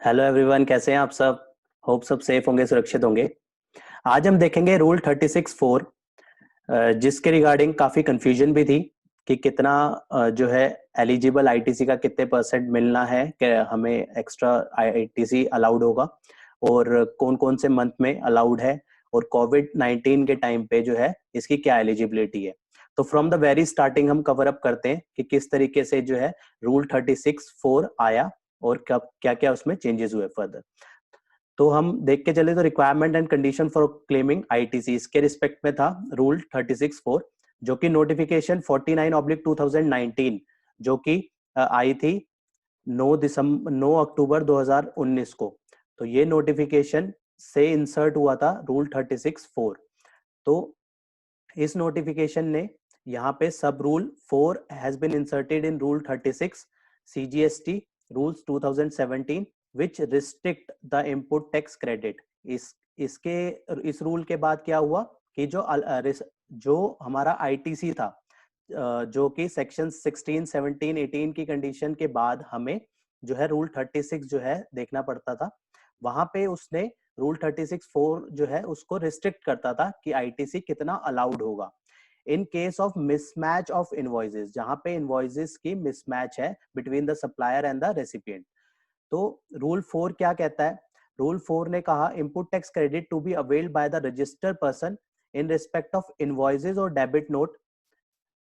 Hello everyone, कैसे हैं आप सब। होप सब सेफ होंगे, सुरक्षित होंगे। आज हम देखेंगे रूल 36(4), जिसके रिगार्डिंग काफ़ी कंफ्यूजन भी थी कि कितना जो है एलिजिबल आईटीसी का कितने परसेंट मिलना है कि हमें एक्स्ट्रा आईटीसी अलाउड होगा और कौन कौन से मंथ में अलाउड है और कोविड-19 के टाइम पे जो है इसकी क्या एलिजिबिलिटी है। तो फ्रॉम द वेरी स्टार्टिंग हम कवर अप करते हैं कि किस तरीके से जो है रूल 36(4) आया और कब क्या क्या उसमें चेंजेस हुए फर्दर। तो हम देख के चले तो requirement and condition for claiming ITC इसके रिस्पेक्ट में था रूल 36(4), जो कि नोटिफिकेशन 49/2019 जो कि आई थी 9 अक्टूबर 2019 को। तो ये नोटिफिकेशन से इंसर्ट हुआ था रूल 36(4). तो इस नोटिफिकेशन ने यहाँ पे सब rule 4 has been inserted in rule 36 CGST rules 2017 which restrict the input tax credit. इस रूल के बाद क्या हुआ कि जो हमारा आईटीसी था, जो कि सेक्शन 16, 17, 18 की कंडीशन के बाद हमें जो है रूल 36 जो है देखना पड़ता था, वहां पे उसने रूल 36(4) जो है उसको रिस्ट्रिक्ट करता था कि आईटीसी कितना अलाउड होगा in case of mismatch of invoices, जहां पे इनवॉइसेस की मिसमैच है between the supplier and the recipient. तो रूल 4 क्या कहता है? रूल 4 ने कहा input tax credit to be availed by the registered person in respect of invoices और debit note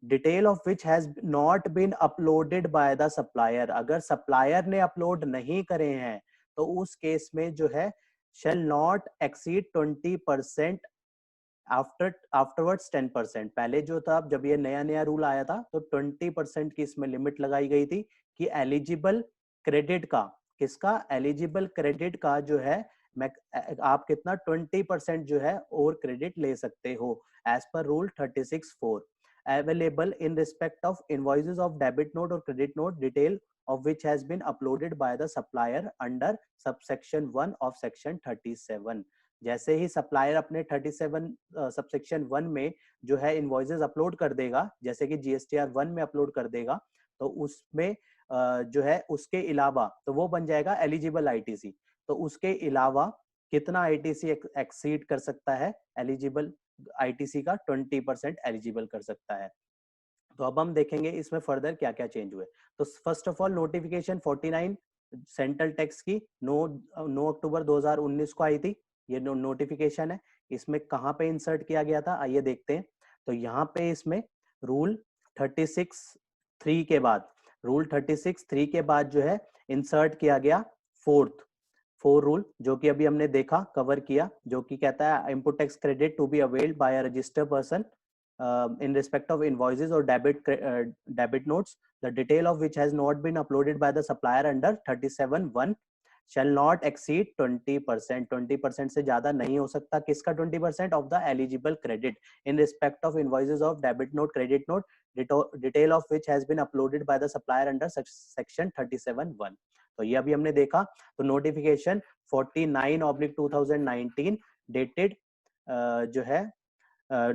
detail of which has not been uploaded by the supplier. अगर supplier ने upload नहीं करे हैं तो उस केस में जो है shall not exceed 20% आफ्टरवर्ड्स 10%। पहले जो था, जब ये नया नया रूल आया था तो 20% की इसमें लिमिट लगाई गई थी कि एलिजिबल क्रेडिट का, किसका एलिजिबल क्रेडिट का जो है मैं आप कितना 20% जो है और क्रेडिट ले सकते हो as per rule 36(4) available in respect of invoices of debit note or credit note detail of which has been uploaded by the supplier under subsection 1 of section 37। जैसे ही सप्लायर अपने 37 सबसेक्शन 1 में जो है इनवॉइसेस अपलोड कर देगा, जैसे कि GSTR 1 में अपलोड कर देगा, तो उसमें जो है उसके अलावा तो वो बन जाएगा एलिजिबल आईटीसी। तो उसके अलावा कितना आईटीसी एक्सीड कर सकता है? एलिजिबल आईटीसी का 20% एलिजिबल कर सकता है। तो अब हम देखेंगे इसमें फर्दर क्या क्या चेंज हुए। तो first of all notification 49 central tax की 9 अक्टूबर 2019 को आई थी। ये नोटिफिकेशन है। इसमें कहाँ पे इंसर्ट किया गया था आइए देखते हैं। तो यहाँ पे इसमें रूल 36(3) के बाद, रूल 36(3) के बाद जो है इंसर्ट किया गया फोर रूल, जो कि अभी हमने देखा, कवर किया, जो कि कहता है input tax credit to be availed by a registered person in respect of invoices or debit notes, the detail of which has not been uploaded by the supplier under 37(1) shall not exceed 20%। 20% से ज्यादा नहीं हो सकता। किसका 20%? of the eligible credit in respect of invoices of debit note, credit note, detail of which has been uploaded by the supplier under section 37(1)। तो ये अभी हमने देखा। तो नोटिफिकेशन 49/2019 डेटेड जो है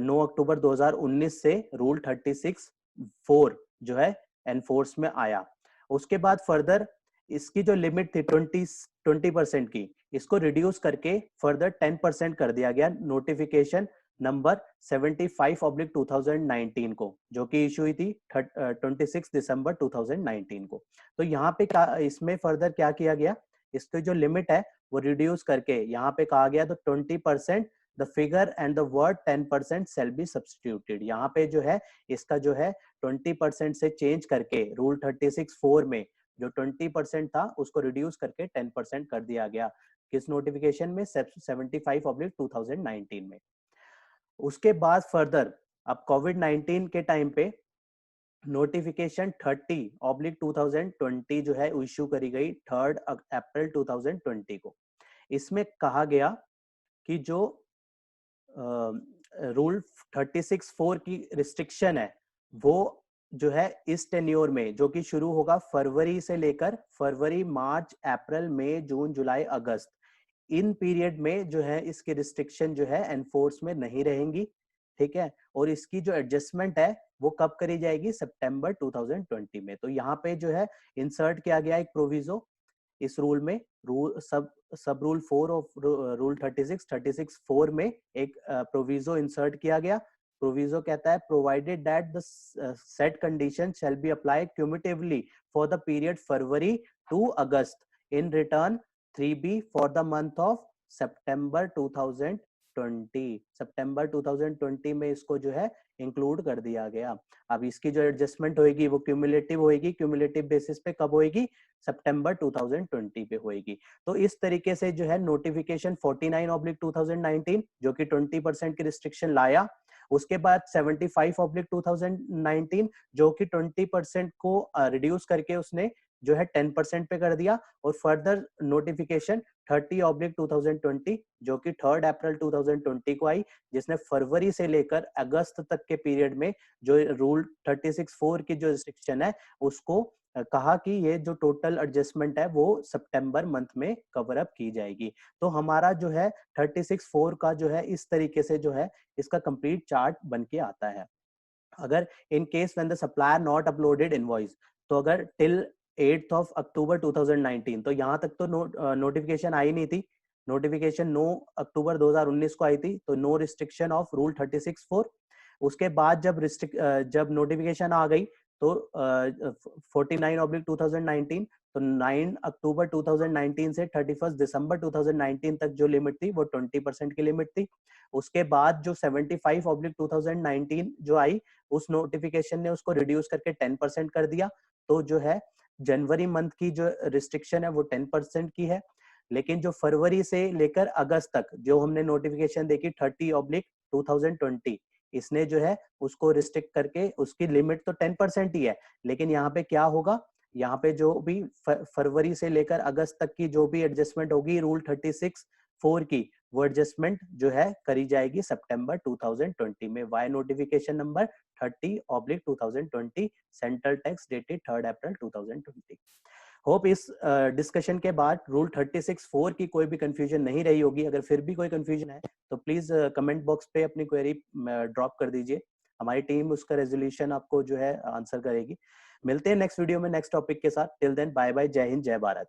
9 अक्टूबर 2019 से रूल 36(4) जो है एनफोर्स में आया। उसके बाद फर्दर इसकी जो लिमिट थी 20% की, इसको रिड्यूस करके फर्दर 10% कर दिया गया नोटिफिकेशन नंबर 75/2019 को, जो कि इशू हुई थी 26 दिसंबर 2019 को। तो यहाँ पे इसमें फर्दर क्या किया गया, इसकी जो लिमिट है वो रिड्यूस करके यहाँ पे कहा गया तो 20% the figure and the word 10% shall be substituted। यहाँ पे जो है इसका जो है 20% से चेंज करके रूल 36(4) में जो 20% था उसको रिड्यूस करके 10% कर दिया गया। किस नोटिफिकेशन में? 75/2019 में। उसके बाद फर्दर अब कोविड-19 के टाइम पे नोटिफिकेशन 30/2020 जो है इशू करी गई 3 अप्रैल 2020 को। इसमें कहा गया कि जो रूल 36(4) की रिस्ट्रिक्शन है वो जो है इस टेन्योर में, जो कि शुरू होगा फरवरी से लेकर फरवरी, मार्च, अप्रैल, मई, जून, जुलाई, अगस्त, इन पीरियड में जो है इसकी रिस्ट्रिक्शन जो है एनफोर्स में नहीं रहेंगी। ठीक है। और इसकी जो एडजस्टमेंट है वो कब करी जाएगी? सितंबर 2020 में। तो यहाँ पे जो है इंसर्ट किया गया एक प्रोविजो इस रूल में सब रूल 4 ऑफ रूल 36 में एक प्रोविजो इंसर्ट किया गया। प्रोविजो कहता है provided that the set condition shall be apply cumulatively for the period February to August, in return 3B for the month of September 2020। सितंबर 2020 में इसको जो है इंक्लूड कर दिया गया। अब इसकी जो एडजस्टमेंट होगी वो क्यूमुलेटिव होगी। क्यूमुलेटिव बेसिस पे कब होगी? सितंबर 2020 पे होगी। तो इस तरीके से जो है नोटिफिकेशन 49/2019 जो कि 20% की रिस्ट्रिक्शन लाया, उसके बाद 75/2019 जो कि 20% को रिड्यूस करके उसने जो है 10% पे कर दिया, और फर्दर नोटिफिकेशन 30/2020 जो कि 3 अप्रैल 2020 को आई, जिसने फरवरी से लेकर अगस्त तक के पीरियड में जो रूल 36(4) की जो रिस्ट्रिक्शन है उसको कहा कि ये जो टोटल एडजस्टमेंट है वो सितंबर मंथ में कवर अप की जाएगी। तो हमारा जो है 36(4) का जो है इस तरीके से जो है इसका कंप्लीट चार्ट बन के आता है। अगर in case when the supplier not uploaded invoice, तो अगर टिल 8th of October 2019, तो यहाँ तक तो नोटिफिकेशन आई नहीं थी। नोटिफिकेशन 9 अक्टूबर 2019 को आई थी, तो नो रिस्ट्रिक्शन ऑफ रूल 36(4). उसके बाद जब नोटिफिकेशन आ गई तो 49/2019, तो 9 अक्टूबर 2019 से 31 दिसंबर 2019 तक जो लिमिट थी वो 20% की लिमिट थी। उसके बाद जो 75/2019 जो आई, उस नोटिफिकेशन ने उसको रिड्यूस करके 10% कर दिया। तो जो है जनवरी मंथ की जो रिस्ट्रिक्शन है वो 10% की है, लेकिन जो फरवरी से लेकर अगस्त तक जो हमने नोटिफिकेशन देखी 30/2020, इसने जो है उसको रिस्ट्रिक्ट करके उसकी लिमिट तो 10% ही है, लेकिन यहाँ पे क्या होगा, यहाँ पे जो भी फरवरी से लेकर अगस्त तक की जो भी एडजस्टमेंट होगी रूल 36(4) की, वो एडजस्टमेंट जो है करी जाएगी सितंबर 2020 में by notification number 30/2020 central tax dated 3 April 2020। Hope इस डिस्कशन के बाद रूल 36(4) की कोई भी कंफ्यूजन नहीं रही होगी। अगर फिर भी कोई कंफ्यूजन है तो प्लीज कमेंट बॉक्स पे अपनी क्वेरी ड्रॉप कर दीजिए, हमारी टीम उसका रेजोल्यूशन आपको जो है आंसर करेगी। मिलते हैं नेक्स्ट वीडियो में नेक्स्ट टॉपिक के साथ। टिल देन बाय बाय, जय हिंद, जय भारत।